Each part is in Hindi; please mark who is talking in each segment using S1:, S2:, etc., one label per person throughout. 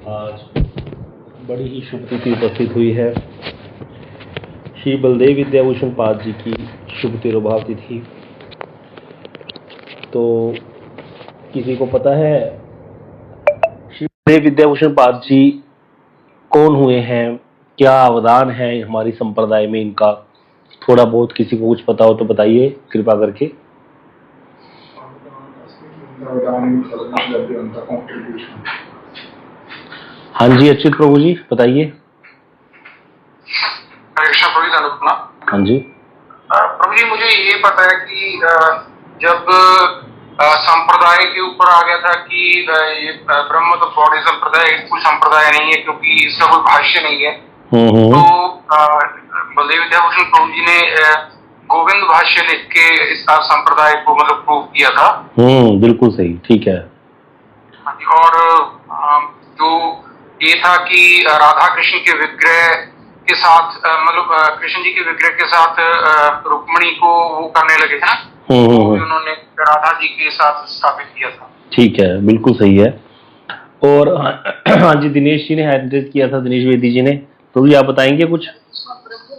S1: आज बड़ी ही शुभ तिथि उपस्थित हुई है। श्री बलदेव विद्याभूषण पाद जी की शुभ तिरुभाव तिथि। तो किसी को पता है श्री बलदेव विद्याभूषण पाद जी कौन हुए हैं, क्या अवदान है हमारी संप्रदाय में इनका? थोड़ा बहुत किसी को कुछ पता हो तो बताइए कृपा करके। हाँ जी अच्युत प्रभु जी बताइए। हाँ जी
S2: प्रभु जी, मुझे ये पता है कि जब संप्रदाय के ऊपर आ गया था कि ये ब्रह्म तो बौड़ी संप्रदाय कोई संप्रदाय नहीं है, क्योंकि इसका कोई भाष्य नहीं है। तो बलदेव विद्याभूषण प्रभु जी ने गोविंद भाष्य लिख के इस संप्रदाय को मतलब प्रूव किया था।
S1: बिल्कुल सही, ठीक है।
S2: और जो ये था कि राधा कृष्ण के विग्रह के साथ मतलब कृष्ण जी के विग्रह के साथ रुक्मणी को वो करने लगे थे ना, उन्होंने राधा जी के साथ स्थापित किया था।
S1: ठीक है, बिल्कुल सही है। और हाँ जी दिनेश जी ने हैंडरेज किया था, दिनेश वेदी जी ने। तो भी आप बताएंगे कुछ?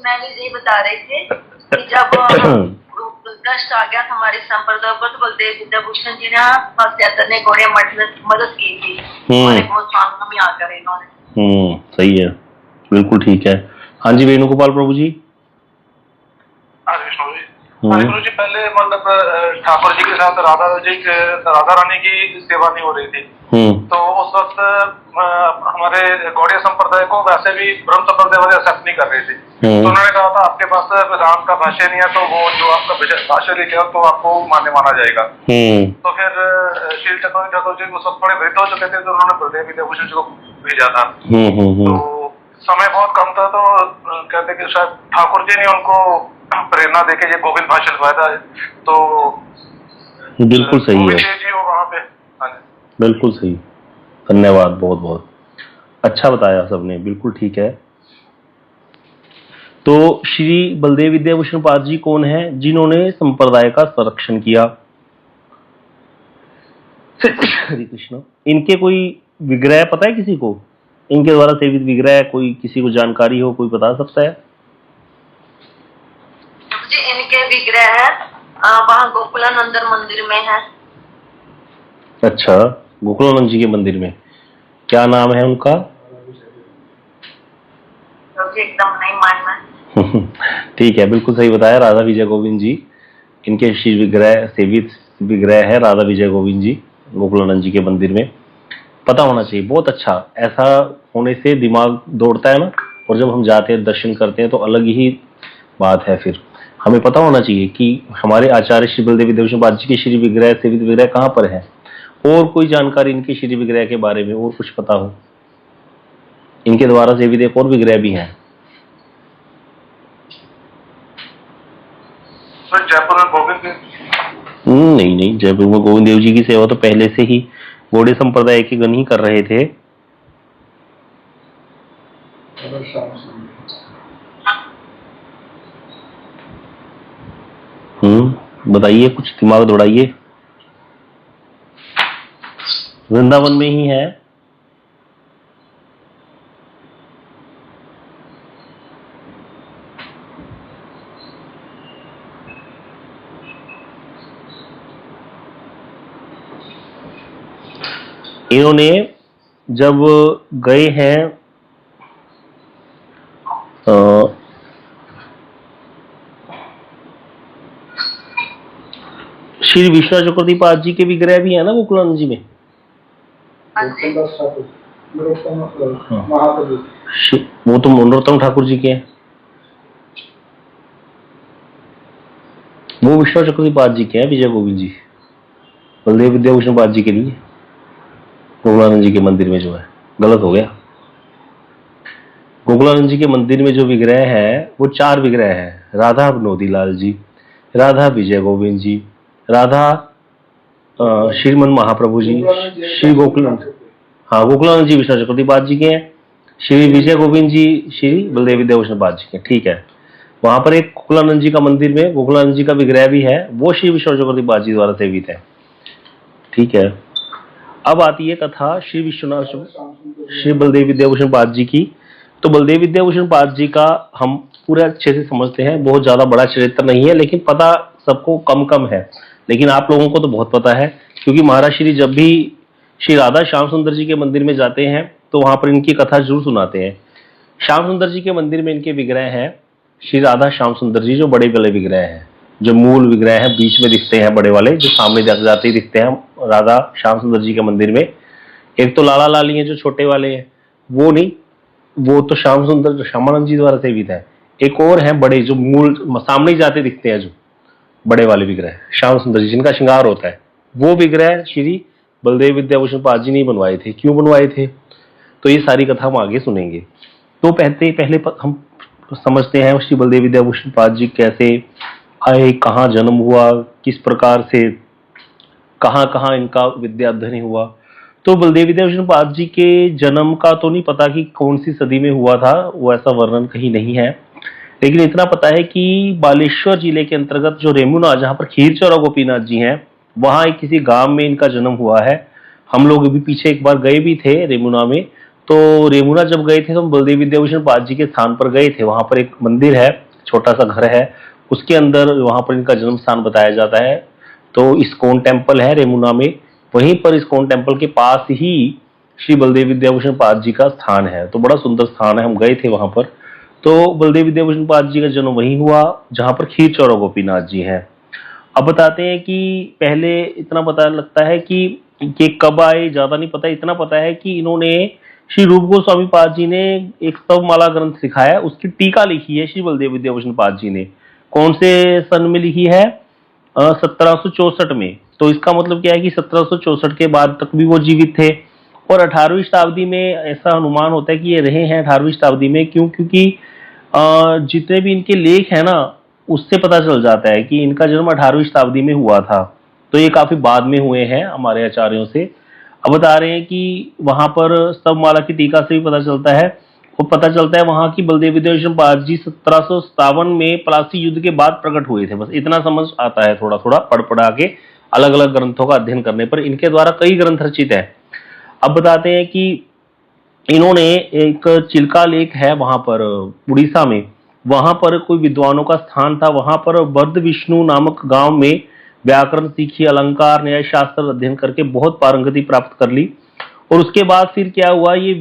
S3: मैं भी यही बता रहे थे कि जब कष्ट आ गया हमारे संप्रदाय पर तो बलदेव विद्याभूषण जी ने पाश्चात्य ने गौड़िया मठ में मदद की थी। बहुत स्वामी आकर इन्होंने।
S1: सही है, बिल्कुल ठीक है। हाँ जी वेणुगोपाल प्रभु जी।
S2: हाँ विष्णु जी, विष्णु जी पहले मतलब ठाकुर जी के साथ राधा रानी की सेवा नहीं हो रही थी। तो उस वक्त हमारे गौड़िया संप्रदाय को वैसे भी ब्रह्म संप्रदाय वाले एक्सेप्ट नहीं कर रहे थे। तो उन्होंने कहा था आपके पास वेदांत का भाष्य नहीं है, तो वो जो आपका भाष्य लिखे तो आपको मान्य माना जाएगा। तो फिर श्री चक्रवर्ती ठाकुर जी उस वक्त थोड़े वृद्ध हो चुके थे, तो उन्होंने बलदेव विद्याभूषण जी को भेजा था। तो समय बहुत कम था, तो कहते कि शायद ठाकुर जी ने उनको प्रेरणा देके ये गोविंद भाष्य लिखवाया था। तो
S1: बिल्कुल सही है
S2: जी वो वहाँ पे।
S1: बिल्कुल सही, धन्यवाद, बहुत बहुत अच्छा बताया सबने, बिल्कुल ठीक है। तो श्री बलदेव विद्याभूषण पाद जी कौन है जिन्होंने संप्रदाय का संरक्षण किया? हरे कृष्ण। इनके कोई विग्रह पता है किसी को? इनके द्वारा सेवित विग्रह कोई किसी को जानकारी हो, कोई बता सकता है?
S3: जी इनके विग्रह है वहाँ गोकुलानंद मंदिर में है।
S1: अच्छा, गोकुलानंद जी के मंदिर में। क्या नाम है उनका?
S3: एकदम नहीं मानना।
S1: ठीक है, बिल्कुल सही बताया, राधा विजय गोविंद जी। इनके श्री विग्रह सेवित विग्रह है राधा विजय गोविंद जी गोकुलानंद जी के मंदिर में। पता होना चाहिए, बहुत अच्छा। ऐसा होने से दिमाग दौड़ता है ना, और जब हम जाते हैं दर्शन करते हैं तो अलग ही बात है। फिर हमें पता होना चाहिए कि हमारे आचार्य श्री बलदेव विद्याभूषण पाद जी के श्री विग्रह सेवित विग्रह कहाँ पर है, और कोई जानकारी इनके श्री विग्रह के बारे में और कुछ पता हो। इनके द्वारा सेवित एक और विग्रह भी है।
S2: जयपुर में गोविंद
S1: नहीं, जयपुर में गोविंद देव जी की सेवा तो पहले से ही गौड़िया संप्रदाय के गण ही कर रहे थे। बताइए, कुछ दिमाग दौड़ाइए। वृंदावन में ही है। इन्होंने जब गए हैं श्री विश्वनाथ चक्रवर्ती पाद जी के विग्रह भी है ना गोकुलानंद जी में। वो तो मनोरतम ठाकुर जी के हैं। वो विश्वनाथ चक्रवर्ती पाद जी के हैं, विजय गोविंद जी बलदेव विद्याभूषण पाद जी के लिए गोकुलानंद जी के मंदिर में जो है। गलत हो गया। गोकुलानंद जी के मंदिर में जो विग्रह है वो 4 विग्रह है। राधा विनोदी लाल जी, राधा विजय गोविंद जी, राधा श्रीमन महाप्रभु जी, श्री गोकुलानंद, हाँ गोकुलानंद जी विश्वनाथ चक्रवर्ती पाद जी के हैं, श्री विजय गोविंद जी श्री बलदेव विद्याभूषण पाद जी के। ठीक है, वहां पर एक गोकुलानंद जी का मंदिर में गोकुलानंद जी का विग्रह भी है, वो श्री विश्वनाथ चक्रवर्ती पाद जी द्वारा सेवित है। ठीक है, अब आती है कथा श्री विश्वनाथ श्री बलदेव विद्याभूषण पाद जी की। तो बलदेव विद्याभूषण पाद जी का हम पूरे अच्छे से समझते हैं, बहुत ज्यादा बड़ा चरित्र नहीं है, लेकिन पता सबको कम कम है, लेकिन आप लोगों को तो बहुत पता है, क्योंकि महाराज श्री जब भी श्री राधा श्याम सुंदर जी के मंदिर में जाते हैं तो वहां पर इनकी कथा जरूर सुनाते हैं। श्याम सुंदर जी के मंदिर में इनके विग्रह हैं श्री राधा श्याम सुंदर जी, जो बड़े बड़े विग्रह हैं, जो मूल विग्रह है, बीच में दिखते हैं बड़े वाले, जो सामने जाते ही दिखते हैं राधा श्याम सुंदर जी के मंदिर में। एक तो लाला लाली है जो छोटे वाले हैं, वो नहीं, वो तो श्याम सुंदर श्यामानंद जी द्वारा सेवित है। एक और है बड़े, जो मूल सामने ही जाते दिखते हैं, जो बड़े वाले विग्रह श्याम सुंदर जी जिनका श्रृंगार होता है, वो विग्रह श्री बलदेव विद्याभूषण पाद जी नहीं बनवाए थे। क्यों बनवाए थे, तो ये सारी कथा हम आगे सुनेंगे। तो पहले हम समझते हैं श्री बलदेव विद्याभूषण पाद जी कैसे आए, कहाँ जन्म हुआ, किस प्रकार से कहाँ कहाँ इनका विद्या अध्ययन हुआ। तो बलदेव विद्याभूषण पाद जी के जन्म का तो नहीं पता कि कौन सी सदी में हुआ था, वो ऐसा वर्णन कहीं नहीं है, लेकिन इतना पता है कि बालेश्वर जिले के अंतर्गत जो रेमुना, जहाँ पर खीरचौरा गोपीनाथ जी हैं, वहाँ एक किसी गांव में इनका जन्म हुआ है। हम लोग भी पीछे एक बार गए भी थे रेमुना में। तो रेमुना जब गए थे तो हम बलदेव विद्याभूषण पाद जी के स्थान पर गए थे। वहां पर एक मंदिर है, छोटा सा घर है, उसके अंदर वहां पर इनका जन्म स्थान बताया जाता है। तो इस्कॉन टेम्पल है रेमुना में, वहीं पर इस्कॉन टेम्पल के पास ही श्री बलदेव विद्याभूषण पाद जी का स्थान है। तो बड़ा सुंदर स्थान है, हम गए थे वहां पर। तो बलदेव विद्याभूषण पाद जी का जन्म वहीं हुआ जहां पर खीरचौरा गोपीनाथ जी हैं। अब बताते हैं कि पहले इतना पता लगता है कि ये कब आए, ज्यादा नहीं पता, इतना पता है कि इन्होंने श्री रूप गोस्वामी पाद जी ने एक स्तवमाला ग्रंथ सिखाया, उसकी टीका लिखी है श्री बलदेव विद्याभूषण पाद जी ने। कौन से सन में लिखी है, 1764 में। तो इसका मतलब क्या है कि 1764 के बाद तक भी वो जीवित थे, और 18वीं शताब्दी में ऐसा अनुमान होता है कि ये रहे हैं 18वीं शताब्दी में। क्यों, क्योंकि जितने भी इनके लेख हैं ना, उससे पता चल जाता है कि इनका जन्म 18वीं शताब्दी में हुआ था। तो ये काफी बाद में हुए हैं हमारे आचार्यों से। अब बता रहे हैं कि वहां पर स्तवमाला की टीका से भी पता चलता है, और पता चलता है वहां की बलदेव विद्याभूषण पाद जी 1757 में प्लासी युद्ध के बाद प्रकट हुए थे। बस इतना समझ आता है, थोड़ा थोड़ा पढ़ पढ़ा के अलग अलग ग्रंथों का अध्ययन करने पर। इनके द्वारा कई ग्रंथ रचित है। अब बताते हैं कि इन्होंने एक चिल्का लेक है वहां पर उड़ीसा में, वहां पर कोई विद्वानों का स्थान था। वहां पर बर्द विष्णु नामक गांव में व्याकरण सीखी, अलंकार, न्याय शास्त्र अध्ययन करके बहुत पारंगति प्राप्त कर ली। और उसके बाद फिर क्या हुआ, ये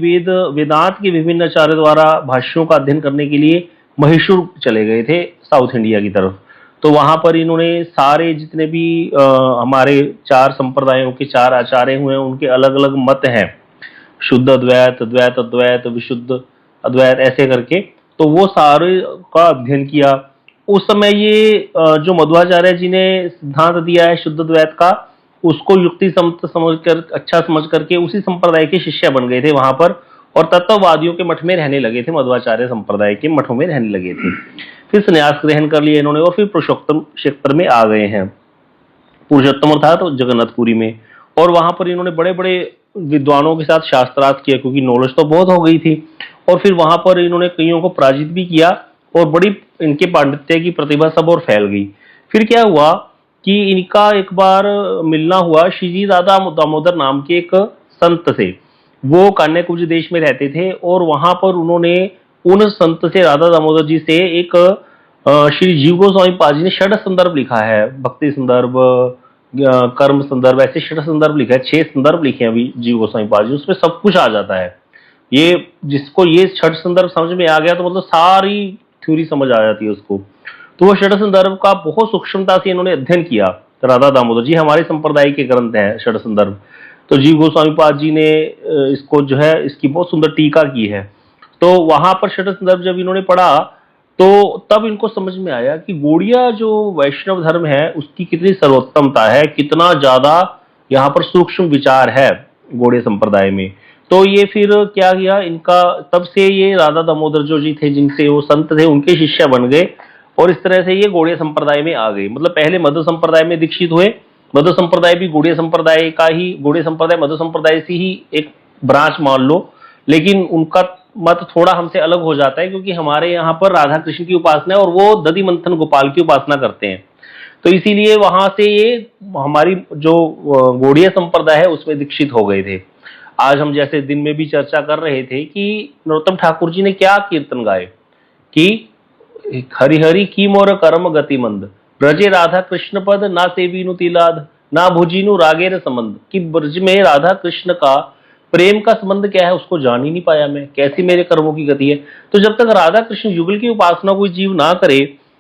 S1: वेदांत के विभिन्न आचार्य द्वारा भाष्यों का अध्ययन करने के लिए मैसूर चले गए थे, साउथ इंडिया की तरफ। तो वहां पर इन्होंने सारे जितने भी हमारे 4 संप्रदायों के 4 आचार्य हुए हैं, उनके अलग अलग मत हैं, शुद्ध अद्वैत, द्वैत अद्वैत, विशुद्ध अद्वैत, ऐसे करके। तो वो सारे का अध्ययन किया। उस समय ये जो मध्वाचार्य जी ने सिद्धांत दिया है शुद्ध द्वैत का, उसको युक्ति समझकर, अच्छा समझ करके उसी संप्रदाय के शिष्य बन गए थे वहां पर, और तत्ववादियों के मठ में रहने लगे थे, मध्वाचार्य संप्रदाय के मठों में रहने लगे थे। फिर संन्यास ग्रहण कर लिया इन्होंने, और फिर पुरुषोत्तम क्षेत्र में आ गए हैं। पुरुषोत्तम अर्थात तो जगन्नाथपुरी में। और वहां पर इन्होंने बड़े बड़े विद्वानों के साथ शास्त्रार्थ किया, क्योंकि नॉलेज तो बहुत हो गई थी। और फिर वहां पर इन्होंने कईयों को पराजित भी किया, और बड़ी इनके पांडित्य की प्रतिभा सब और फैल गई। फिर क्या हुआ कि इनका एक बार मिलना हुआ श्री राधा दामोदर नाम के एक संत से। वो कान्याकुब्ज देश में रहते थे, और वहां पर उन्होंने उन संत से, राधा दामोदर जी से, एक श्री जीव गोस्वामी पाद जी ने षड संदर्भ लिखा है, भक्ति संदर्भ, कर्म संदर्भ, ऐसे षड संदर्भ लिखा है, 6 संदर्भ लिखे हैं अभी जीव गोस्वामी पाद जी। उसमें सब कुछ आ जाता है। ये जिसको ये षड संदर्भ समझ में आ गया तो मतलब सारी थ्योरी समझ आ जाती है उसको। तो वो षड संदर्भ का बहुत सूक्ष्मता से इन्होंने अध्ययन किया। राधा दामोदर जी हमारे संप्रदाय के ग्रंथ हैं षड संदर्भ। तो जीव गोस्वामी पाद जी ने इसको जो है, इसकी बहुत सुंदर टीका की है। तो वहां पर षड संदर्भ जब इन्होंने पढ़ा, तो तब इनको समझ में आया कि गौड़िया जो वैष्णव धर्म है उसकी कितनी सर्वोत्तमता है, कितना ज्यादा यहाँ पर सूक्ष्म विचार है गौड़िया संप्रदाय में। तो ये फिर क्या किया इनका, तब से ये राधा दामोदर जो जी थे, जिनसे वो संत थे, उनके शिष्य बन गए, और इस तरह से ये गौड़िया संप्रदाय में आ गए। मतलब पहले मध्व संप्रदाय में दीक्षित हुए। मध्व संप्रदाय भी गौड़िया संप्रदाय का ही, गौड़िया संप्रदाय मध्व संप्रदाय से ही एक ब्रांच मान लो, लेकिन उनका मत थोड़ा हमसे अलग हो जाता है, क्योंकि हमारे यहाँ पर राधा कृष्ण की उपासना है और वो दधि मंथन गोपाल की उपासना करते हैं। तो इसीलिए वहां से ये हमारी जो गौड़िया संप्रदाय है उसमें दीक्षित हो गए थे। आज हम जैसे दिन में भी चर्चा कर रहे थे कि नरोत्तम ठाकुर जी ने क्या कीर्तन गाए कि हरिहरि की मोर कर्म गति मंद, ब्रजे राधा कृष्ण पद ना सेवीनु तिलाद, ना भुजीनु रागेर संबंध, कि ब्रज में राधा कृष्ण का प्रेम का संबंध क्या है उसको जान ही नहीं पाया मैं, कैसी मेरे कर्मों की गति है। तो जब तक राधा कृष्ण युगल की उपासना कोई जीव ना करे,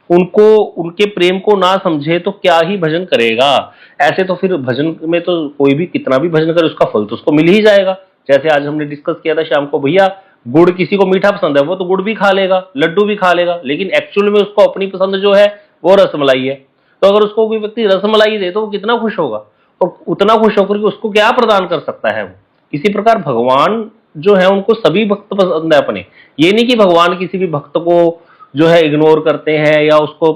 S1: उनको उनके प्रेम को ना समझे, तो क्या ही भजन करेगा। ऐसे तो फिर भजन में तो कोई भी कितना भी भजन करे उसका फल तो उसको मिल ही जाएगा। जैसे आज हमने डिस्कस किया था शाम को, भैया गुड़ किसी को मीठा पसंद है वो तो गुड़ भी खा लेगा, लड्डू भी खा लेगा, लेकिन एक्चुअल में उसको अपनी पसंद जो है वो रसमलाई है। तो अगर उसको कोई व्यक्ति रसमलाई दे तो वो कितना खुश होगा, और उतना खुश होकर के उसको क्या प्रदान कर सकता है वो। इसी प्रकार भगवान जो है उनको सभी भक्त पसंद है अपने, ये नहीं कि भगवान किसी भी भक्त को जो है इग्नोर करते हैं या उसको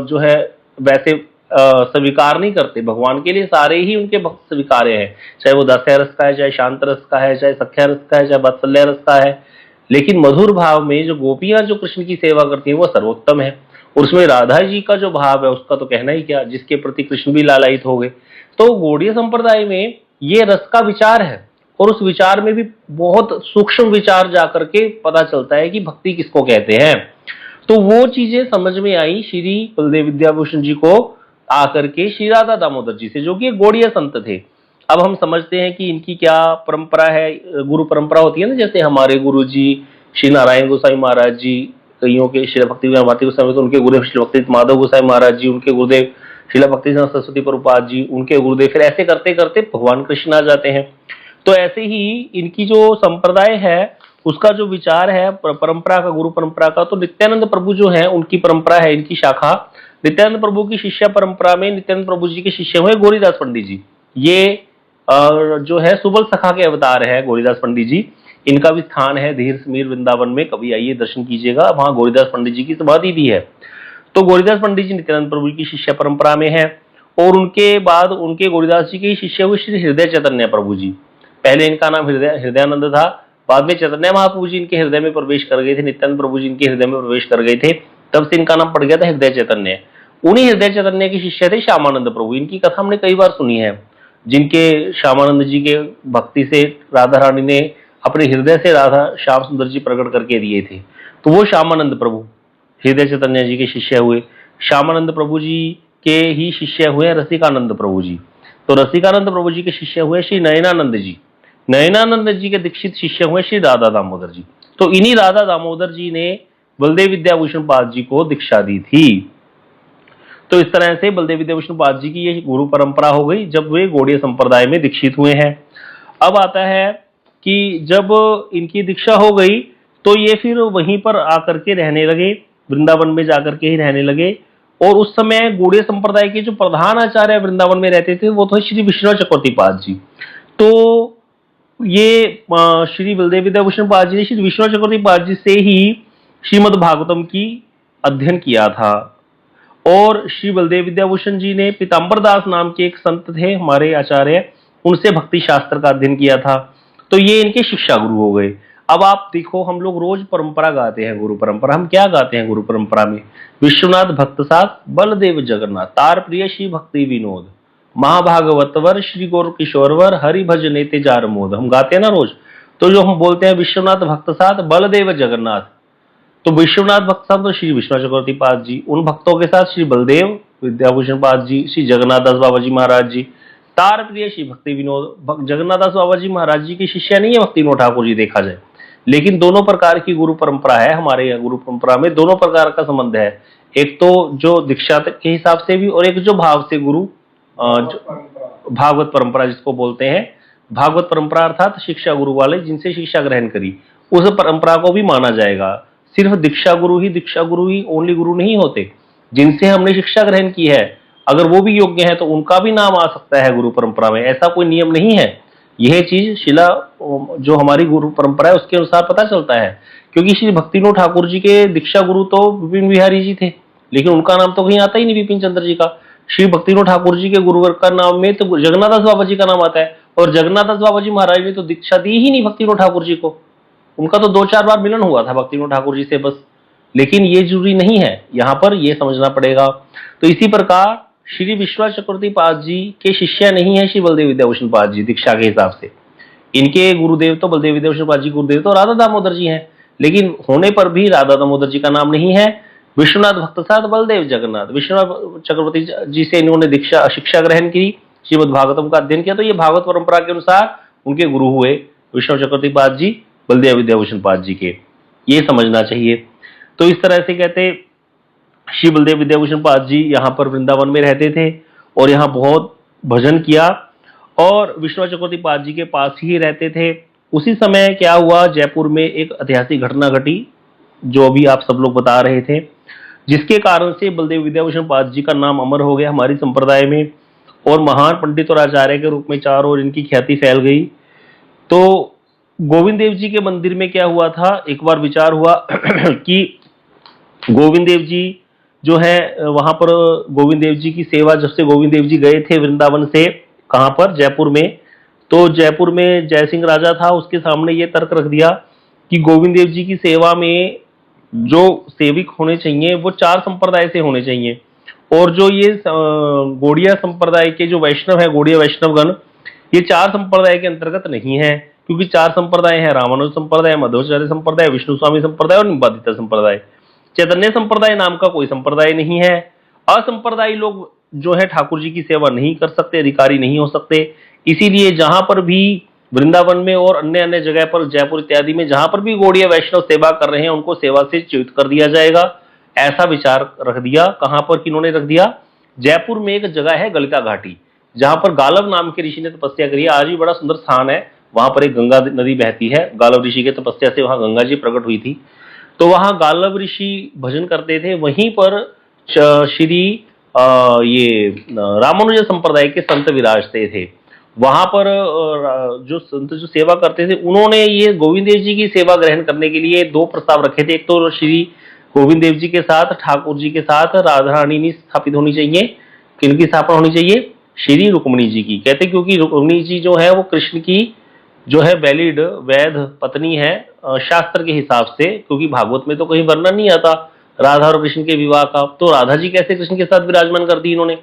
S1: जो है वैसे स्वीकार नहीं करते। भगवान के लिए सारे ही उनके भक्त स्वीकार्य हैं, चाहे वो दास्य रस का है, चाहे शांत रस का है, चाहे सख्या रस का है, चाहे वात्सल्य रस का है। लेकिन मधुर भाव में जो गोपियां जो कृष्ण की सेवा करती हैं वो सर्वोत्तम है, और उसमें राधा जी का जो भाव है उसका तो कहना ही क्या, जिसके प्रति कृष्ण भी लालायित हो गए। तो गौड़ीय संप्रदाय में ये रस का विचार है, और उस विचार में भी बहुत सूक्ष्म विचार जाकर के पता चलता है कि भक्ति किसको कहते हैं। तो वो चीजें समझ में आई श्री बलदेव विद्याभूषण जी को आकर के श्री राधा दामोदर जी से, जो कि गौड़ीय संत थे। अब हम समझते हैं कि इनकी क्या परंपरा है, गुरु परंपरा होती है ना, जैसे हमारे गुरु जी श्री नारायण गोसाई महाराज जी, कईयों के श्री भक्ति भारती गोस्वामी, तो उनके गुरुदेव श्री भक्ति माधव गोसाई महाराज जी, उनके गुरुदेव श्रीला भक्ति सरस्वती प्रभुपाद जी, उनके गुरुदेव, फिर ऐसे करते करते भगवान कृष्ण आ जाते हैं। तो ऐसे ही इनकी जो संप्रदाय है उसका जो विचार है परंपरा का, गुरु परंपरा का, तो नित्यानंद प्रभु जो है उनकी परंपरा है, इनकी शाखा। नित्यानंद प्रभु की शिष्य परंपरा में नित्यानंद प्रभु जी के शिष्य हुए गौरीदास पंडित जी। ये जो है सुबल सखा के अवतार है गौरीदास पंडित जी। इनका भी स्थान है धीर समीर वृंदावन में, कभी आइए दर्शन कीजिएगा, वहां गौरीदास पंडित जी की समाधि भी है। तो गौरीदास पंडित जी नित्यानंद प्रभु की शिष्य परंपरा में है, और उनके बाद उनके गौरीदास जी के शिष्य हुए श्री हृदय चैतन्य प्रभु जी। पहले इनका नाम हृदयानंद था, बाद में चैतन्य महाप्रभु जी इनके हृदय में प्रवेश कर गए थे, नित्यानंद प्रभु जी इनके हृदय में प्रवेश कर गए थे, तब से इनका नाम पड़ गया था हृदय चैतन्य। उन्हीं हृदय चैतन्य के शिष्य थे श्यामानंद प्रभु। इनकी कथा हमने कई बार सुनी है, जिनके श्यामानंद जी के भक्ति से राधा रानी ने अपने हृदय से राधा श्याम सुंदर जी प्रकट करके दिए थे। तो वो श्यामानंद प्रभु हृदय चैतन्य जी के शिष्य हुए। श्यामानंद प्रभु जी के ही शिष्य हुए रसिकानंद प्रभु जी। तो रसिकानंद प्रभु जी के शिष्य हुए श्री नयनानंद जी। नयनानंद जी के दीक्षित शिष्य हुए श्री राधा दामोदर जी। तो इन्हीं राधा दामोदर जी ने बलदेव विद्याभूषण पाद जी को दीक्षा दी थी। तो इस तरह से बलदेव विद्याभूषण पाद जी की ये गुरु परंपरा हो गई जब वे गौड़ीय संप्रदाय में दीक्षित हुए हैं। अब आता है कि जब इनकी दीक्षा हो गई तो ये फिर वहीं पर आकर के रहने लगे, वृंदावन में जाकर के ही रहने लगे। और उस समय गौड़ीय संप्रदाय के जो प्रधान आचार्य वृंदावन में रहते थे वो थे श्री विष्णु चक्रवर्ती पाद जी। तो ये श्री बलदेव विद्याभूषण पाद जी ने श्री विष्णु चक्रवर्ती पाद जी से ही श्रीमद् भागवतम की अध्ययन किया था। और श्री बलदेव विद्याभूषण जी ने पीताम्बर दास नाम के एक संत थे हमारे आचार्य, उनसे भक्ति शास्त्र का अध्ययन किया था। तो ये इनके शिक्षा गुरु हो गए। अब आप देखो, हम लोग रोज परंपरा गाते हैं, गुरु परंपरा। हम क्या गाते हैं गुरु परंपरा में? विश्वनाथ भक्त साथ बलदेव जगन्नाथ, तार प्रिय श्री भक्ति विनोद, महाभागवतवर श्री गौर किशोरवर, हरि भज नेते जार मोद। हम गाते हैं ना रोज। तो जो हम बोलते हैं विश्वनाथ भक्त साथ बलदेव जगन्नाथ, तो विश्वनाथ भक्त साथ तो श्री विष्णु चक्रवर्ती पाद जी, उन भक्तों के साथ श्री बलदेव विद्याभूषण पाद जी, श्री जगन्नाथ दास बाबा जी महाराज जी, तार प्रिय श्री भक्ति विनोद। जगन्नाथ दास बाबा जी महाराज जी की शिष्य नहीं है भक्ति विनोद ठाकुर जी देखा जाए, लेकिन दोनों प्रकार की गुरु परंपरा है हमारे यहाँ। गुरु परंपरा में दोनों प्रकार का संबंध है, एक तो जो दीक्षा के हिसाब से भी, और एक जो भाव से गुरु, भागवत परंपरा जिसको बोलते हैं। भागवत परंपरा अर्थात शिक्षा गुरु वाले, जिनसे शिक्षा ग्रहण करी, उस परंपरा को भी माना जाएगा। सिर्फ दीक्षा गुरु ही ओनली गुरु नहीं होते, जिनसे हमने शिक्षा ग्रहण की है अगर वो भी योग्य है तो उनका भी नाम आ सकता है गुरु परंपरा में। ऐसा कोई नियम नहीं है। यह चीज शिला जो हमारी गुरु परंपरा है उसके अनुसार पता चलता है, क्योंकि श्री भक्तिविनोद ठाकुर जी के दीक्षा गुरु तो विपिन बिहारी जी थे, लेकिन उनका नाम तो कहीं आता ही नहीं विपिन चंद्र जी का। श्री भक्तिविनोद ठाकुर जी के गुरुवर का नाम में तो जगन्नाथ दास बाबा जी का नाम आता है, और जगन्नाथ दास बाबा जी महाराज ने तो दीक्षा दी ही नहीं भक्तिविनोद ठाकुर जी को। उनका तो 2-4 बार मिलन हुआ था भक्तिविनोद ठाकुर जी से बस, लेकिन ये जरूरी नहीं है, यहाँ पर ये समझना पड़ेगा। तो इसी प्रकार श्री विश्वनाथ चक्रवर्ती पाद जी के शिष्य नहीं है श्री बलदेव विद्याभूषण पाद जी दीक्षा के हिसाब से। इनके गुरुदेव तो बलदेव विद्याभूषण पाद जी गुरुदेव तो राधा दामोदर जी हैं, लेकिन होने पर भी राधा दामोदर जी का नाम नहीं है। विश्वनाथ भक्त साध बलदेव जगन्नाथ, विश्वनाथ चक्रवर्ती जी से इन्होंने दीक्षा शिक्षा ग्रहण की, श्रीमद् भागवतम का अध्ययन किया, तो ये भागवत परंपरा के अनुसार उनके गुरु हुए विष्णु चक्रवर्ती पाद जी बलदेव विद्याभूषण पाद जी के, ये समझना चाहिए। तो इस तरह से कहते श्री बलदेव विद्याभूषण पाद जी यहाँ पर वृंदावन में रहते थे और यहाँ बहुत भजन किया और विश्वनाथ चक्रवर्ती पाद जी के पास ही रहते थे। उसी समय क्या हुआ, जयपुर में एक ऐतिहासिक घटना घटी जो अभी आप सब लोग बता रहे थे, जिसके कारण से बलदेव विद्याभूषण पाद जी का नाम अमर हो गया हमारी संप्रदाय में और महान पंडित और आचार्य के रूप में चारों ओर इनकी ख्याति फैल गई। तो गोविंद देव जी के मंदिर में क्या हुआ था, एक बार विचार हुआ कि गोविंद देव जी जो है वहां पर गोविंद देव जी की सेवा, जब से गोविंद देव जी गए थे वृंदावन से कहां पर, जयपुर में, तो जयपुर में जय सिंह राजा था, उसके सामने ये तर्क रख दिया कि गोविंद देव जी की सेवा में जो सेविक होने चाहिए वो 4 संप्रदाय से होने चाहिए और जो ये गौड़िया संप्रदाय के जो वैष्णव है, गौड़िया वैष्णवगण, ये 4 संप्रदाय के अंतर्गत नहीं है, क्योंकि 4 संप्रदाय है, रामानुज संप्रदाय, मध्वाचार्य संप्रदाय, विष्णु स्वामी संप्रदाय और निम्बादिता संप्रदाय। चैतन्य संप्रदाय नाम का कोई संप्रदाय नहीं है। असंप्रदायी लोग जो है ठाकुर जी की सेवा नहीं कर सकते, अधिकारी नहीं हो सकते। इसीलिए जहां पर भी वृंदावन में और अन्य अन्य जगह पर, जयपुर इत्यादि में जहां पर भी गौड़िया वैष्णव सेवा कर रहे हैं उनको सेवा से च्युत कर दिया जाएगा, ऐसा विचार रख दिया। कहां पर किन्होंने रख दिया, जयपुर में एक जगह है गलिता घाटी, जहां पर गालव नाम के ऋषि ने तपस्या करी है। आज भी बड़ा सुंदर स्थान है, वहां पर एक गंगा नदी बहती है, गालव ऋषि के तपस्या से वहां गंगा जी प्रकट हुई थी। तो वहां गालव ऋषि भजन करते थे, वहीं पर श्री ये रामानुज संप्रदाय के संत विराजते थे। वहां पर जो संत जो सेवा करते थे उन्होंने ये गोविंद देव जी की सेवा ग्रहण करने के लिए 2 प्रस्ताव रखे थे। एक तो श्री गोविंद देव जी के साथ, ठाकुर जी के साथ राधा रानी स्थापित होनी चाहिए। किनकी स्थापना होनी चाहिए, श्री रुक्मिणी जी की। कहते क्योंकि रुक्मिणी जी जो है वो कृष्ण की जो है वैलिड वैध पत्नी है शास्त्र के हिसाब से, क्योंकि भागवत में तो कहीं वर्णन नहीं आता राधा और कृष्ण के विवाह का। तो राधा जी कैसे कृष्ण के साथ विराजमान कर दी इन्होंने,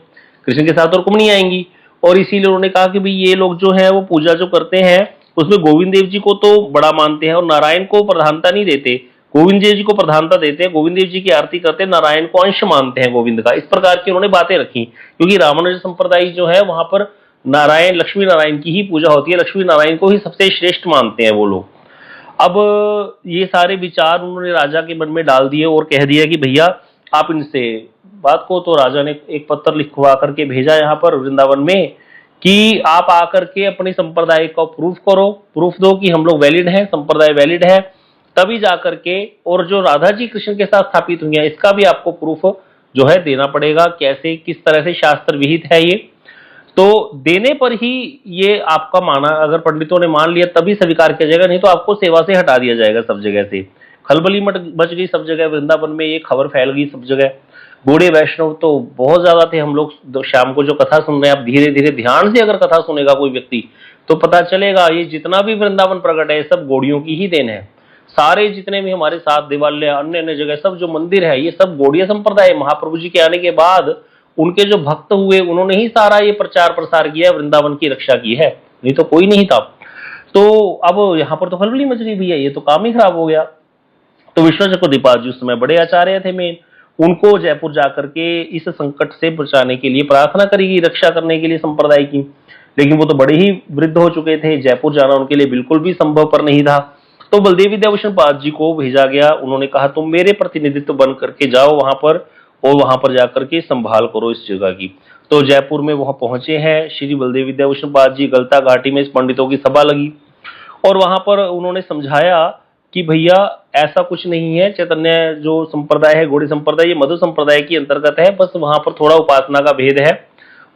S1: कृष्ण के साथ तो रुक्मिणी आएंगी। और इसीलिए उन्होंने कहा कि भाई ये लोग जो है वो पूजा जो करते हैं उसमें गोविंद देव जी को तो बड़ा मानते हैं और नारायण को प्रधानता नहीं देते, गोविंद देव जी को प्रधानता देते हैं, गोविंद देव जी की आरती करते हैं, नारायण को अंश मानते हैं गोविंद का। इस प्रकार की उन्होंने बातें रखी, क्योंकि रामानुज संप्रदाय जो है वहां पर नारायण लक्ष्मी नारायण की ही पूजा होती है, लक्ष्मी नारायण को ही सबसे श्रेष्ठ मानते हैं वो लोग। अब ये सारे विचार उन्होंने राजा के मन में डाल दिए और कह दिया कि भैया आप इनसे बात को। तो राजा ने एक पत्र लिखवा करके भेजा यहाँ पर वृंदावन में कि आप आकर के अपनी संप्रदाय को प्रूफ करो, प्रूफ दो कि हम लोग वैलिड हैं, संप्रदाय वैलिड है, तभी जाकर के, और जो राधा जी कृष्ण के साथ स्थापित हुई है इसका भी आपको प्रूफ जो है देना पड़ेगा, कैसे किस तरह से शास्त्र विहित है ये। तो देने पर ही ये आपका माना, अगर पंडितों ने मान लिया तभी स्वीकार किया जाएगा, नहीं तो आपको सेवा से हटा दिया जाएगा सब जगह से। खलबली मच गई सब जगह, वृंदावन में ये खबर फैल गई सब जगह। बूढ़े वैष्णव तो बहुत ज्यादा थे। हम लोग शाम को जो कथा सुन रहे हैं, आप धीरे धीरे ध्यान से अगर कथा सुनेगा कोई व्यक्ति तो पता चलेगा ये जितना भी वृंदावन प्रकट है सब गौड़ियों की ही देन है। सारे जितने भी हमारे साथ देवालय अन्य अन्य जगह सब जो मंदिर है ये सब गौड़िया संप्रदाय। महाप्रभु जी के आने के बाद उनके जो भक्त हुए उन्होंने ही सारा ये प्रचार प्रसार किया, वृंदावन की रक्षा की है, नहीं तो कोई नहीं था। तो अब यहाँ पर तो खलबली मच गई भैया, ये तो काम ही खराब हो गया। तो विश्वनाथ चक्रवर्ती पाद जी उस समय बड़े आचार्य थे मेन, उनको जयपुर जाकर के इस संकट से बचाने के लिए प्रार्थना करेगी, रक्षा करने के लिए संप्रदाय की। लेकिन वो तो बड़े ही वृद्ध हो चुके थे, जयपुर जाना उनके लिए बिल्कुल भी संभव पर नहीं था। तो बलदेव विद्याभूषण पाद जी को भेजा गया, उन्होंने कहा तुम मेरे प्रतिनिधित्व बन करके जाओ वहां पर और वहां पर जाकर के संभाल करो इस जगह की। तो जयपुर में वहां पहुंचे हैं श्री बलदेव विद्याभूषण पाद जी। गलता घाटी में इस पंडितों की सभा लगी और वहां पर उन्होंने समझाया कि भैया ऐसा कुछ नहीं है, चैतन्य जो संप्रदाय है गौड़ी संप्रदाय ये मधु संप्रदाय की अंतर्गत है, बस वहां पर थोड़ा उपासना का भेद है।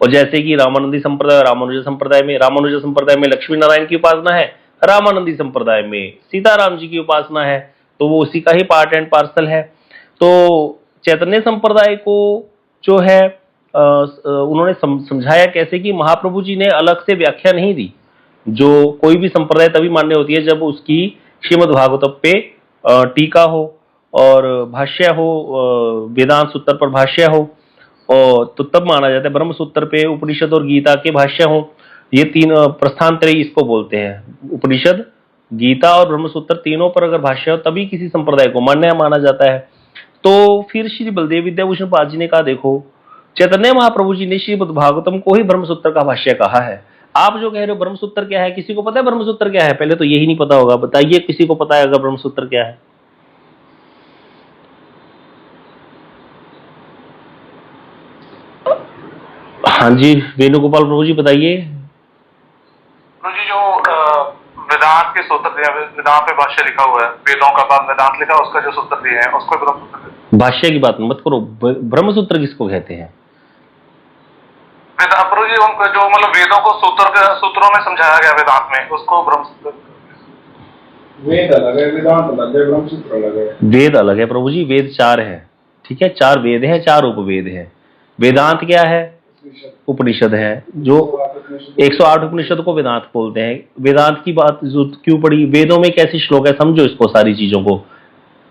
S1: और जैसे कि रामानंदी संप्रदाय रामानुज संप्रदाय में लक्ष्मी नारायण की उपासना है, रामानंदी संप्रदाय में सीताराम जी की उपासना है, तो वो उसी का ही पार्ट एंड पार्सल है। तो चैतन्य संप्रदाय को जो है उन्होंने समझाया कैसे कि महाप्रभु जी ने अलग से व्याख्या नहीं दी। जो कोई भी संप्रदाय तभी मान्य होती है जब उसकी श्रीमद् भागवतम पे टीका हो और भाष्य हो, वेदांत सूत्र पर भाष्य हो, और तो तब माना जाता है। ब्रह्म सूत्र पे उपनिषद और गीता के भाष्य हो ये तीन प्रस्थान त्रयी इसको बोलते हैं। उपनिषद, गीता और ब्रह्मसूत्र तीनों पर अगर भाष्य हो तभी किसी संप्रदाय को मान्य माना जाता है। तो फिर श्री बलदेव विद्याभूषण पाद जी ने कहा, देखो चैतन्य महाप्रभु जी ने श्रीमद् भागवतम को ही ब्रह्मसूत्र का भाष्य कहा है। आप जो कह रहे हो ब्रह्मसूत्र क्या है, किसी को पता है ब्रह्मसूत्र क्या है? पहले तो यही नहीं पता होगा, बताइए किसी को पता है अगर ब्रह्मसूत्र क्या है? हाँ जी वेणुगोपाल प्रभु जी बताइए।
S2: जी जो वेदांत के सूत्र दिए, वेदांत पे भाष्य लिखा हुआ है, वेदों का बाद वेदांत लिखा, उसका जो सूत्र दिए हैं उसको ब्रह्मसूत्र।
S1: भाष्य की बात मत करो, ब्रह्मसूत्र किसको कहते हैं?
S2: प्रभु जी उनको जो मतलब वेदों को सूत्रों में समझाया गया वेदांत में, उसको ब्रह्मसूत्र।
S4: वेद अलग है, वेदांत अलग है, ब्रह्मसूत्र अलग है।
S1: वेद अलग है प्रभु जी, वेद 4 है, ठीक है, 4 वेद है, 4 उपवेद है। वेदांत क्या है? उपनिषद है, जो 108 उपनिषद को वेदांत बोलते हैं। वेदांत की बात क्यों पड़ी? वेदों में कैसी श्लोक है, समझो इसको, सारी चीजों को,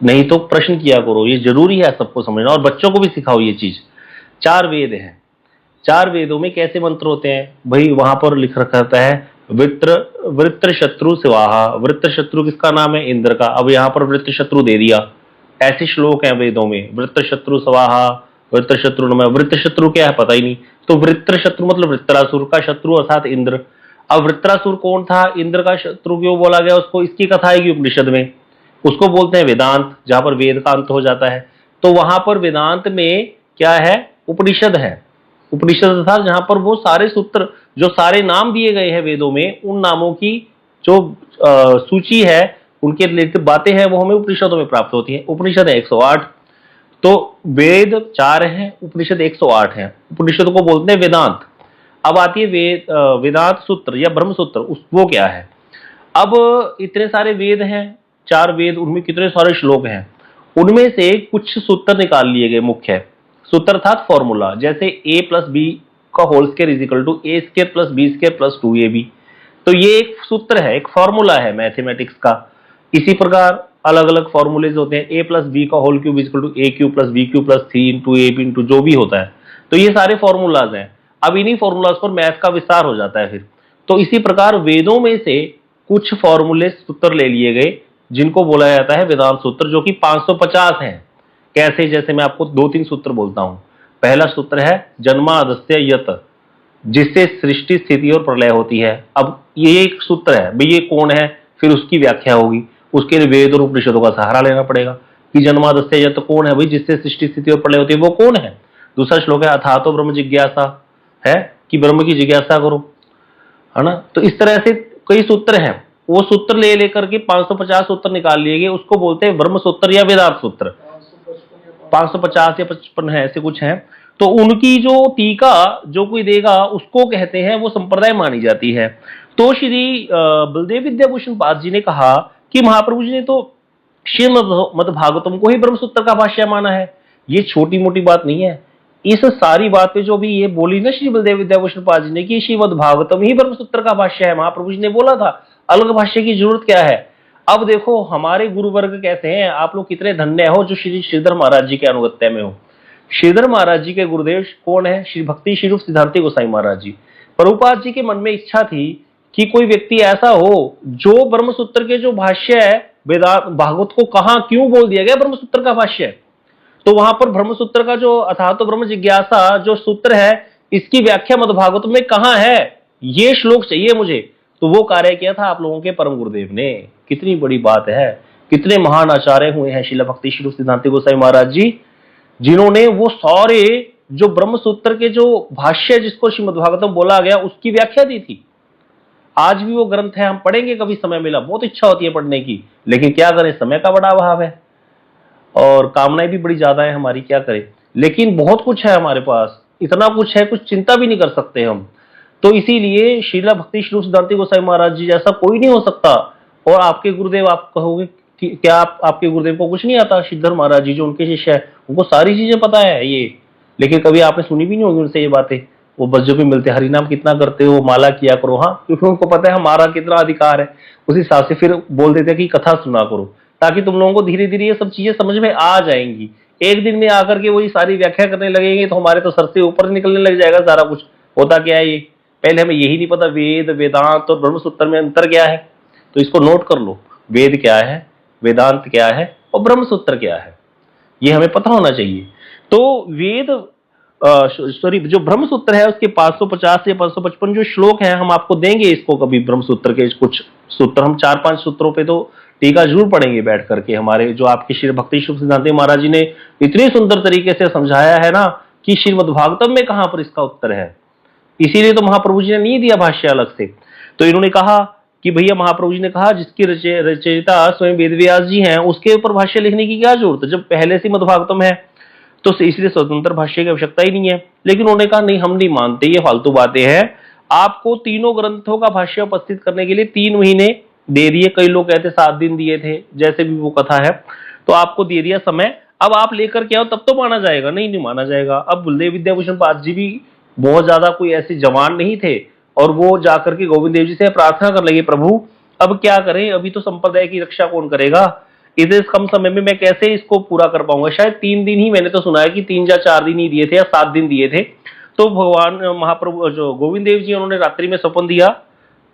S1: नहीं तो प्रश्न किया करो, ये जरूरी है सबको समझना और बच्चों को भी सिखाओ ये चीज। 4 वेद है, 4 वेदों में कैसे मंत्र होते हैं भाई? वहां पर लिख रखा रहता है वृत्र शत्रु स्वाहा। वृत्र शत्रु किसका नाम है? इंद्र का। अब यहाँ पर वृत्र शत्रु दे दिया, ऐसे श्लोक हैं वेदों में, वृत्र शत्रु स्वाहा, वृत्र शत्रु नमः। वृत्र शत्रु क्या है पता ही नहीं, तो वृत्र शत्रु मतलब वृत्रासुर का शत्रु अर्थात इंद्र। अब वृत्रासुर कौन था? इंद्र का शत्रु क्यों बोला गया उसको? इसकी कथा आएगी उपनिषद में, उसको बोलते हैं वेदांत, जहां पर वेद का अंत हो जाता है। तो वहां पर वेदांत में क्या है? उपनिषद है। उपनिषद था जहां पर वो सारे सूत्र, जो सारे नाम दिए गए हैं वेदों में, उन नामों की जो सूची है, उनके रिलेटेड बातें हैं, वो हमें उपनिषदों में प्राप्त होती है। उपनिषद है 108, तो वेद 4 हैं, उपनिषद 108 हैं। उपनिषद को बोलते हैं वेदांत। अब आती है वेदांत सूत्र या ब्रह्म सूत्र, वो क्या है? अब इतने सारे वेद हैं, 4 वेद, उनमें कितने सारे श्लोक हैं, उनमें से कुछ सूत्र निकाल लिए गए। मुख्य सूत्र था फॉर्मूला, जैसे a + b का whole square is equal to a² + b² + 2ab। तो ये एक सूत्र है, एक फॉर्मूला है मैथमेटिक्स का। इसी प्रकार अलग अलग फॉर्मूलेज होते हैं, a + b का whole cube is equal to a³ + b³ + 3 × ab × जो भी होता है। तो ये सारे फॉर्मूलाज हैं। अब इन्हीं फॉर्मूलाज पर मैथ का विस्तार हो जाता है फिर। तो इसी प्रकार वेदों में से कुछ फॉर्मूले सूत्र ले लिए गए, जिनको बोला जाता है वेदांत सूत्र, जो कि 550 हैं। कैसे? जैसे मैं आपको 2-3 सूत्र बोलता हूं। पहला सूत्र है जन्मादस्य यत, जिससे सृष्टि स्थिति और प्रलय होती है। अब ये एक सूत्र है भाई, ये कौन है? फिर उसकी व्याख्या होगी, उसके लिए वेद और उपनिषदों का सहारा लेना पड़ेगा कि जन्मादस्य यत कौन है भाई, जिससे सृष्टि स्थिति और प्रलय होती है, वो कौन है? दूसरा श्लोक है अथातो ब्रह्म जिज्ञासा, है कि ब्रह्म की जिज्ञासा करो, है ना। तो इस तरह से कई सूत्र हैं, वो सूत्र ले लेकर के 550 सूत्र निकाल लिए गए, उसको बोलते हैं ब्रह्म सूत्र या वेदांत सूत्र। 550 या 55 है, ऐसे कुछ हैं। तो उनकी जो टीका जो कोई देगा उसको कहते हैं, वो संप्रदाय मानी जाती है। तो श्री बलदेव विद्याभूषण पाद जी ने कहा कि महाप्रभु जी ने तो श्रीमद् भागवतम को ही ब्रह्मसूत्र का भाष्य माना है। ये छोटी मोटी बात नहीं है। इस सारी बात पे जो भी ये बोली ना श्री बलदेव विद्याभूषण पाद जी ने कि श्रीमद् भागवतम ही ब्रह्मसूत्र का भाष्य है, महाप्रभु जी ने बोला था, अलग भाष्य की जरूरत क्या है। अब देखो हमारे गुरु वर्ग कैसे हैं, आप लोग कितने धन्य हो जो श्री श्रीधर महाराज जी के अनुगत्य में हो। श्रीधर महाराज जी के गुरुदेव कौन है? श्री भक्ति श्री रूप सिद्धांति गोसाई महाराज जी। प्रभुपाद जी के मन में इच्छा थी कि कोई व्यक्ति ऐसा हो जो ब्रह्मसूत्र के जो भाष्य है वेदांत भागवत को कहां क्यों बोल दिया गया ब्रह्मसूत्र का भाष्य, तो वहां पर ब्रह्मसूत्र का जो अथातो ब्रह्म जिज्ञासा जो सूत्र है, इसकी व्याख्या मद् भागवत में कहां है, ये श्लोक चाहिए मुझे। तो वो कार्य किया था आप लोगों के परम गुरुदेव ने। कितनी बड़ी बात है, कितने महान आचार्य हुए हैं श्रील भक्ति श्री रूप सिद्धांति गोसाई महाराज जी, जिन्होंने वो सारे जो ब्रह्मसूत्र के जो भाष्य जिसको श्रीमद् भागवतम बोला गया उसकी व्याख्या दी थी। आज भी वो ग्रंथ है, हम पढ़ेंगे कभी समय मिला, बहुत इच्छा होती है पढ़ने की, लेकिन क्या करें, समय का बड़ा अभाव है और कामनाएं भी बड़ी ज्यादा है हमारी, क्या करें। लेकिन बहुत कुछ है हमारे पास, इतना कुछ है, कुछ चिंता भी नहीं कर सकते हम। तो इसीलिए श्रीला भक्ति श्री रूप सिद्धांति गोसाई महाराज जी जैसा कोई नहीं हो सकता। और आपके गुरुदेव, आप कहोगे कि क्या आपके गुरुदेव को कुछ नहीं आता? श्रीधर महाराज जी जो उनके शिष्य है, उनको सारी चीजें पता है ये, लेकिन कभी आपने सुनी भी नहीं होगी उनसे ये बातें। वो बस जो भी मिलते, हरिनाम कितना करते हो, माला किया करो, हाँ, क्योंकि उनको पता है हमारा कितना अधिकार है। उस हिसाब से फिर बोल देते हैं कि कथा सुना करो, ताकि तुम लोगों को धीरे धीरे ये सब चीजें समझ में आ जाएंगी। एक दिन में आकर के वही सारी व्याख्या करने लगेंगे तो हमारे तो सर से ऊपर निकलने लग जाएगा सारा कुछ। होता क्या है, ये पहले हमें यही नहीं पता वेद, वेदांत और ब्रह्म सूत्र में अंतर क्या है। तो इसको नोट कर लो, वेद क्या है, वेदांत क्या है और ब्रह्म सूत्र क्या है, ये हमें पता होना चाहिए। तो वेद सॉरी जो ब्रह्म सूत्र है उसके 550 से 555 जो श्लोक हैं, हम आपको देंगे इसको कभी ब्रह्म सूत्र के कुछ सूत्र, हम 4-5 सूत्रों पे तो टीका जरूर पढ़ेंगे बैठ करके। हमारे जो आपके श्री भक्ति शुभ सिद्धांत महाराज जी ने इतनी सुंदर तरीके से समझाया है ना कि श्रीमद् भागवतम में कहां पर इसका उत्तर है, इसीलिए तो महाप्रभु जी ने नहीं दिया भाष्य अलग से। तो इन्होंने कहा कि भैया, महाप्रभु जी ने कहा जिसकी रचयिता स्वयं वेदव्यास जी हैं उसके ऊपर भाष्य लिखने की क्या जरूरत है, जब पहले से मद् भागवतम है तो इसलिए स्वतंत्र भाष्य की आवश्यकता ही नहीं है। लेकिन उन्होंने कहा नहीं, हम नहीं मानते, ये फालतू बातें हैं। आपको तीनों ग्रंथों का भाष्य उपस्थित करने के लिए 3 महीने दे दिए, कई लोग कहते 7 दिन दिए थे, जैसे भी वो कथा है, तो आपको दे दिया समय, अब आप लेकर के आओ तब तो माना जाएगा, नहीं माना जाएगा। अब बलदेव विद्याभूषण पाद जी भी बहुत ज्यादा कोई ऐसे जवान नहीं थे और वो जाकर के गोविंद देव जी से प्रार्थना कर लगे, प्रभु अब क्या करें, अभी तो संप्रदाय की रक्षा कौन करेगा, इतने कम समय में मैं कैसे इसको पूरा कर पाऊंगा। शायद 3 दिन ही, मैंने तो सुना है कि 3 या 4 दिन ही दिए थे या 7 दिन दिए थे। तो भगवान महाप्रभु जो गोविंद देव जी उन्होंने रात्रि में सपन दिया,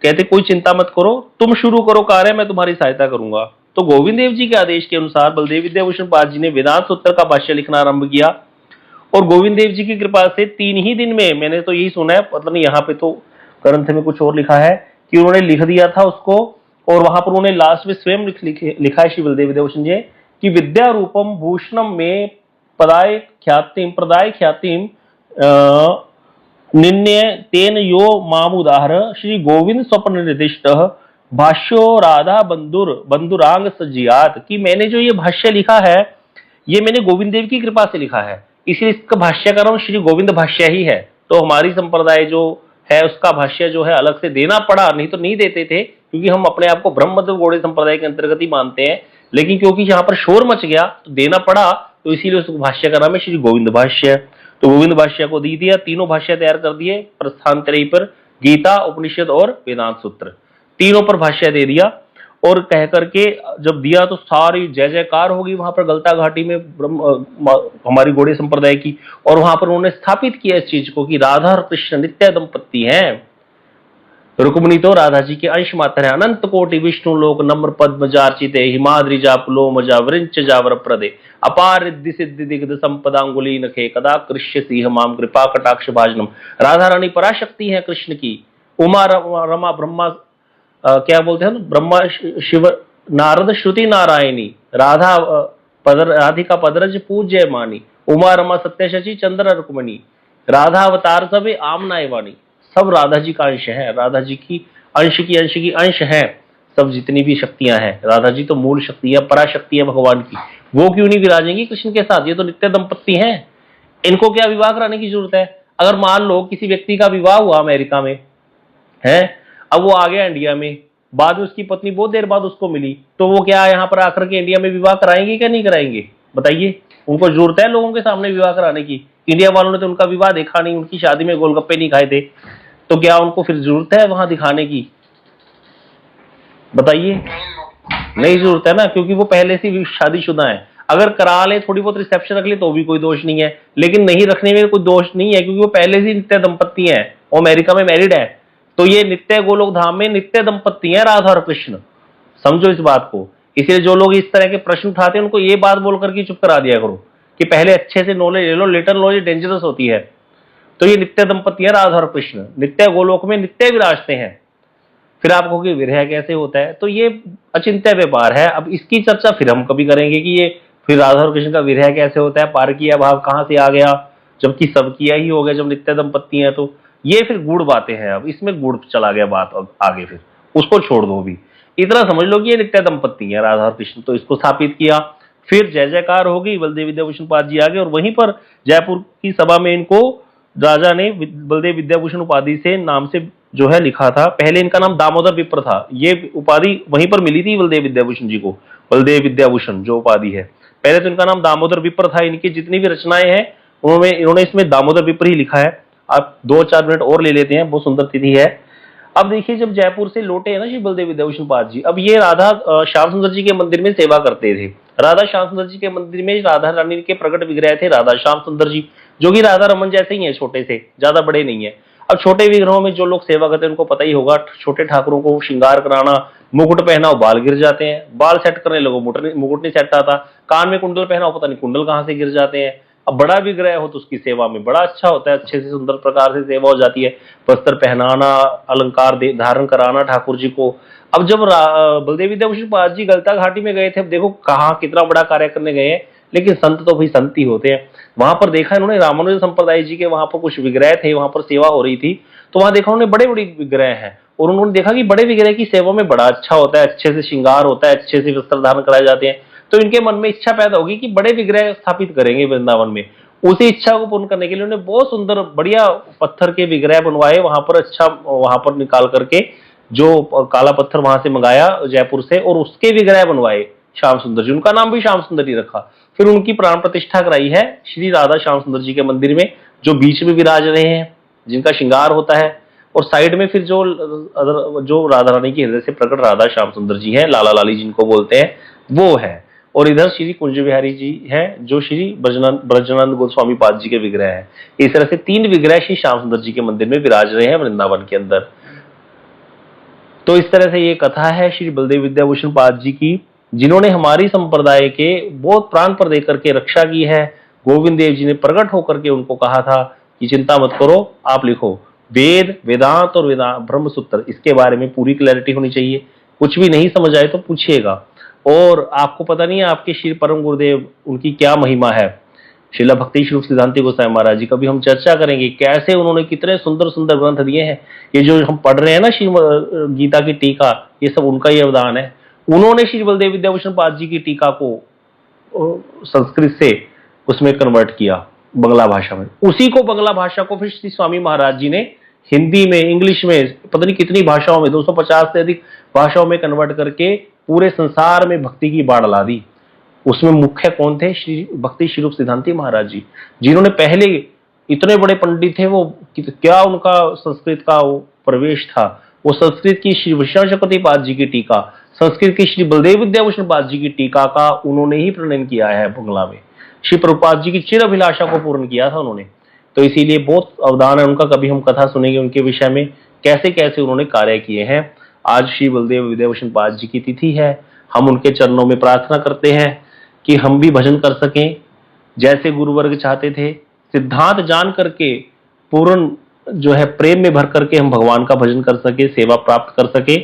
S1: कहते कोई चिंता मत करो, तुम शुरू करो कार्य, मैं तुम्हारी सहायता करूंगा। तो गोविंद देव जी के आदेश के अनुसार बलदेव विद्याभूषण पाद जी ने वेदांत सूत्र का भाष्य लिखना आरंभ किया और गोविंद देव जी की कृपा से 3 ही दिन में, मैंने तो यही सुना है, मतलब नहीं यहाँ पे तो ग्रंथ में कुछ और लिखा है कि उन्होंने लिख दिया था उसको, और वहां पर उन्होंने लास्ट में स्वयं लिखा है श्री बलदेव विद्याभूषण जी कि विद्या रूपम भूषणम में प्रदाय ख्यातिम निन्य तेन यो मामुदाहर श्री गोविंद स्वप्न निर्दिष्ट भाष्यो राधा बंधुरांग सजियात, कि मैंने जो ये भाष्य लिखा है ये मैंने गोविंद देव की कृपा से लिखा है, इसलिए इसका भाष्य का नाम श्री गोविंद भाष्य ही है। तो हमारी संप्रदाय जो है उसका भाष्य जो है अलग से देना पड़ा, नहीं तो नहीं देते थे, क्योंकि हम अपने आप को ब्रह्मदेव गौड़े संप्रदाय के अंतर्गत ही मानते हैं, लेकिन क्योंकि यहाँ पर शोर मच गया तो देना पड़ा, तो इसीलिए उस भाष्य का नाम है श्री गोविंद भाष्य। तो गोविंद भाष्य को दे दिया, तीनों भाष्य तैयार कर दिए, प्रस्थानत्रयी पर, गीता, उपनिषद और वेदांत सूत्र, तीनों पर भाष्य दे दिया। और कह करके जब दिया तो सारी जय जयकार होगी वहां पर गलता घाटी में हमारी गौड़ीय संप्रदाय की, और वहां पर उन्होंने स्थापित किया इस चीज को कि राधा और कृष्ण नित्य दंपत्ति हैं, रुक्मिणी तो राधा जी के अंश मात्र है, अनंत कोटि विष्णु लोक नम्र पद्म जार्चिते हिमाद्रिजा पुलोमजा वृंच जावर प्रदे अपार रिद्धि सिद्धि दिग्ध संपदांगुली नखे कदा कृष्य सिंह माम कृपा कटाक्ष भाजनम। राधा रानी पराशक्ति है कृष्ण की, उमा रमा ब्रह्मा क्या बोलते हैं, ब्रह्मा शिव नारद श्रुति नारायणी, राधिका पदरज पूज्य मानी, उमा रमा सत्य शची चंद्र रुक्मणी, राधा अवतार सबे आमनाय वाणी, सब राधा जी का अंश है, राधा जी की अंश की अंश है, सब जितनी भी शक्तियां हैं, राधा जी तो मूल शक्ति है, पराशक्ति है भगवान की, वो क्यों नहीं विराजेंगी कृष्ण के साथ, ये तो नित्य दंपत्ति हैं, इनको क्या विवाह कराने की जरूरत है। अगर मान लो किसी व्यक्ति का विवाह हुआ अमेरिका में है, अब वो आ गया इंडिया में, बाद में उसकी पत्नी बहुत देर बाद उसको मिली, तो वो क्या यहाँ पर आकर के इंडिया में विवाह कराएंगे क्या नहीं कराएंगे, बताइए। उनको जरूरत है लोगों के सामने विवाह कराने की, इंडिया वालों ने तो उनका विवाह देखा नहीं, उनकी शादी में गोलगप्पे नहीं खाए थे, तो क्या उनको फिर जरूरत है वहां दिखाने की, बताइए। नहीं जरूरत है ना, क्योंकि वो पहले से शादीशुदा है। अगर करा ले, थोड़ी बहुत रिसेप्शन रख ले तो भी कोई दोष नहीं है, लेकिन नहीं रखने में कोई दोष नहीं है, क्योंकि वो पहले से नित्य दंपत्ति है, वो अमेरिका में मैरिड है, तो ये नित्य गोलोक धाम में नित्य दंपत्ति है राधा और कृष्ण, समझो इस बात को। इसलिए जो लोग इस तरह के प्रश्न उठाते हैं उनको ये बात बोल करके चुप करा दिया करो कि पहले अच्छे से नॉलेज ले लो, लेटर नॉलेज डेंजरस होती है। तो ये नित्य दंपत्ति है राधा और कृष्ण, नित्य गोलोक में नित्य विराजते हैं। फिर आपको कि विरह कैसे होता है, तो ये अचिंत्य व्यापार है। अब इसकी चर्चा फिर हम कभी करेंगे कि ये फिर राधा और कृष्ण का विरह कैसे होता है, पार किया भाव कहां से आ गया, जबकि सब किया ही हो गया जब नित्य दंपत्ति है, तो ये फिर गुड़ बातें हैं। अब इसमें गुड़ चला गया बात, अब आगे फिर उसको छोड़ दो, भी इतना समझ लो कि ये नित्य दंपत्ति है राधा और कृष्ण। तो इसको स्थापित किया, फिर जय जयकार होगी, बलदेव विद्याभूषण पाद जी आ गए, और वहीं पर जयपुर की सभा में इनको राजा ने बलदेव विद्याभूषण उपाधि से नाम से जो है लिखा था। पहले इनका नाम दामोदर विप्र था, ये उपाधि वहीं पर मिली थी बलदेव विद्याभूषण जी को, बलदेव विद्याभूषण जो उपाधि है, पहले तो इनका नाम दामोदर विप्र था। इनकी जितनी भी रचनाएं हैं इन्होंने इसमें दामोदर विप्र ही लिखा है। आप 2-4 मिनट और ले लेते हैं, बहुत सुंदर तिथि है। अब देखिए, जब जयपुर से लौटे हैं ना श्री बलदेव विद्याभूषण पाद जी, अब ये राधा श्याम सुंदर जी के मंदिर में सेवा करते थे। राधा श्याम सुंदर जी के मंदिर में राधा रानी के प्रकट विग्रह थे राधा श्याम सुंदर जी, जो कि राधा रमन जैसे ही है, छोटे से, ज्यादा बड़े नहीं है। अब छोटे विग्रहों में जो लोग सेवा करते हैं उनको पता ही होगा, छोटे ठाकुरों को श्रृंगार कराना, मुकुट पहनाओ बाल गिर जाते हैं, बाल सेट करने लगो मुकुट नहीं सेट आता, कान में कुंडल पहनाओ पता नहीं कुंडल कहां से गिर जाते हैं। अब बड़ा विग्रह हो तो उसकी सेवा में बड़ा अच्छा होता है, अच्छे से सुंदर प्रकार से सेवा हो जाती है, वस्त्र पहनाना, अलंकार धारण कराना ठाकुर जी को। अब जब बलदेव विद्याभूषण पाद जी गलता घाटी में गए थे, अब देखो कहाँ कितना बड़ा कार्य करने गए हैं, लेकिन संत तो भाई संत ही होते हैं। वहां पर देखा इन्होंने रामानुज संप्रदाय जी के वहां पर कुछ विग्रह थे, वहां पर सेवा हो रही थी, तो वहां देखा उन्होंने बड़े बड़े विग्रह हैं, और उन्होंने देखा कि बड़े विग्रह की सेवा में बड़ा अच्छा होता है, अच्छे से श्रृंगार होता है, अच्छे से वस्त्र धारण कराए जाते हैं। तो इनके मन में इच्छा पैदा होगी कि बड़े विग्रह स्थापित करेंगे वृंदावन में। उसी इच्छा को पूर्ण करने के लिए उन्होंने बहुत सुंदर बढ़िया पत्थर के विग्रह बनवाए वहां पर, अच्छा वहां पर निकाल करके जो काला पत्थर वहां से मंगाया जयपुर से, और उसके विग्रह बनवाए श्याम सुंदर जी। उनका नाम भी श्याम सुंदर ही रखा। फिर उनकी प्राण प्रतिष्ठा कराई है श्री राधा श्याम सुंदर जी के मंदिर में, जो बीच में विराज रहे हैं, जिनका श्रृंगार होता है, और साइड में फिर जो राधा रानी के हृदय से प्रकट राधा श्याम सुंदर जी है, लाला लाली जिनको बोलते हैं, वो है। और इधर श्री कुंज बिहारी जी हैं, जो श्री ब्रजनंद गोस्वामी पाद जी के विग्रह हैं। इस तरह से 3 विग्रह श्री श्याम सुंदर जी के मंदिर में विराज रहे हैं वृंदावन के अंदर। तो इस तरह से ये कथा है श्री बलदेव विद्याभूषण पाद जी की, जिन्होंने हमारी संप्रदाय के बहुत प्राण पर देकर के रक्षा की है। गोविंद देव जी ने प्रकट होकर के उनको कहा था कि चिंता मत करो, आप लिखो वेद, वेदांत और ब्रह्म सूत्र, इसके बारे में पूरी क्लैरिटी होनी चाहिए। कुछ भी नहीं समझ आए तो पूछिएगा। और आपको पता नहीं है आपके श्री परम गुरुदेव, उनकी क्या महिमा है, श्रीला भक्ति श्री सिद्धांति गोसाई महाराज जी, कभी हम चर्चा करेंगे कैसे उन्होंने कितने सुंदर सुंदर ग्रंथ दिए हैं। ये जो हम पढ़ रहे हैं ना श्री गीता की टीका, ये सब उनका ही अवदान है। उन्होंने श्री बलदेव विद्याभूषण पाद जी की टीका को संस्कृत से उसमें कन्वर्ट किया बंगला भाषा में, उसी को बंगला भाषा को फिर श्री स्वामी महाराज जी ने हिंदी में, इंग्लिश में, पता नहीं कितनी भाषाओं में, 250 से अधिक भाषाओं में कन्वर्ट करके पूरे संसार में भक्ति की बाढ़ ला दी। उसमें मुख्य कौन थे? श्री भक्ति श्री रूप सिद्धांति महाराज जी, जिन्होंने पहले, इतने बड़े पंडित थे वो, क्या उनका संस्कृत का वो प्रवेश था। वो संस्कृत की श्री विष्णु चक्रवर्ती पाद जी की टीका, संस्कृत की श्री बलदेव विद्याभूषण पाद जी की टीका का उन्होंने ही प्रणयन किया है बंगला में। श्री प्रभुपाद जी की चिर अभिलाषा को पूर्ण किया था उन्होंने, तो इसीलिए बहुत अवदान है उनका। कभी हम कथा सुनेंगे उनके विषय में, कैसे कैसे उन्होंने कार्य किए हैं। आज श्री बलदेव विद्याभूषण पाद जी की तिथि है, हम उनके चरणों में प्रार्थना करते हैं कि हम भी भजन कर सकें जैसे गुरुवर्ग चाहते थे, सिद्धांत जान करके पूर्ण जो है प्रेम में भर करके हम भगवान का भजन कर सके, सेवा प्राप्त कर सके,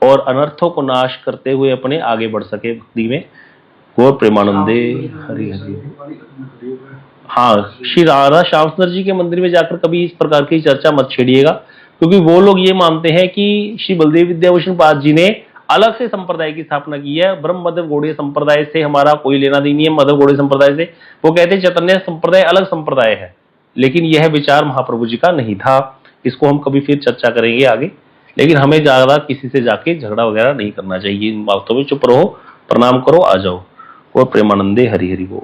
S1: और अनर्थों को नाश करते हुए अपने आगे बढ़ सके भक्ति में। गौर प्रेमानंदे हरि हरि। हाँ, श्री राधा श्याम सुंदर जी के मंदिर में जाकर कभी इस प्रकार की चर्चा मत छेड़िएगा, क्योंकि वो लोग ये मानते हैं कि श्री बलदेव विद्याभूषण पाद जी ने अलग से संप्रदाय की स्थापना की है। ब्रह्म मध्व गौड़ीय संप्रदाय से हमारा कोई लेना देना नहीं है, मध्व गौड़ीय संप्रदाय से। वो कहते हैं चैतन्य संप्रदाय अलग संप्रदाय है, लेकिन यह विचार महाप्रभु जी का नहीं था। इसको हम कभी फिर चर्चा करेंगे आगे, लेकिन हमें ज्यादा किसी से जाके झगड़ा वगैरह नहीं करना चाहिए। इन बातों में चुप रहो, प्रणाम करो, आ जाओ। और प्रेमानंदे हरि हरि बोल।